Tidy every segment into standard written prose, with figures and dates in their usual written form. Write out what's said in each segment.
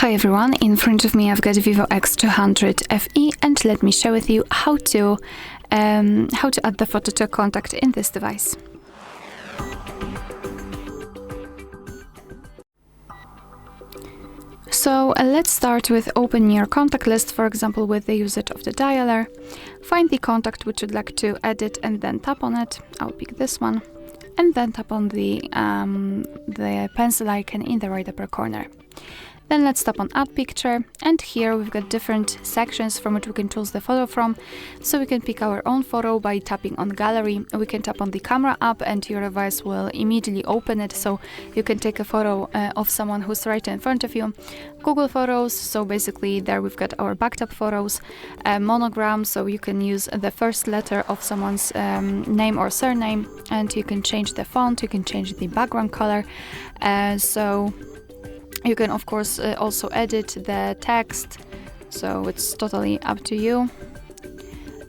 Hi everyone, in front of me I've got VIVO X200 FE and let me share with you how to add the photo to a contact in this device. So let's start with opening your contact list, for example with the usage of the dialer. Find the contact which you'd like to edit and then tap on it. I'll pick this one and then tap on the pencil icon in the right upper corner. Then let's tap on Add Picture, and here we've got different sections from which we can choose the photo from. So we can pick our own photo by tapping on Gallery. We can tap on the camera app and your device will immediately open it, so you can take a photo of someone who's right in front of you. Google Photos, so basically there we've got our backed up photos. Monogram, so you can use the first letter of someone's name or surname, and you can change the font, you can change the background color. So you can of course also edit the text, so it's totally up to you.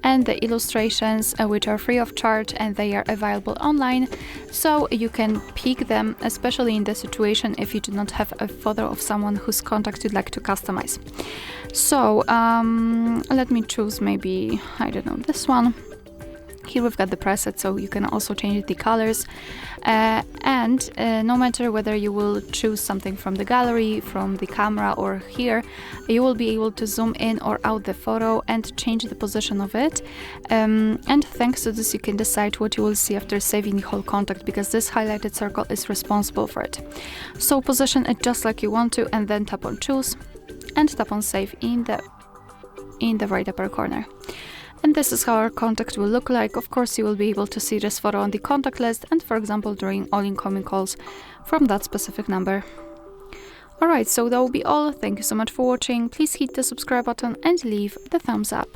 And the illustrations, which are free of charge and they are available online, so you can pick them, especially in the situation if you do not have a photo of someone whose contact you'd like to customize. So let me choose maybe, I don't know, this one. Here we've got the preset, so you can also change the colors, and no matter whether you will choose something from the gallery, from the camera, or here, you will be able to zoom in or out the photo and change the position of it, and thanks to this you can decide what you will see after saving the whole contact, because this highlighted circle is responsible for it. So position it just like you want to and then tap on Choose and tap on Save in the right upper corner. And this is how our contact will look like. Of course, you will be able to see this photo on the contact list and, for example, during all incoming calls from that specific number. Alright, so that will be all. Thank you so much for watching. Please hit the subscribe button and leave the thumbs up.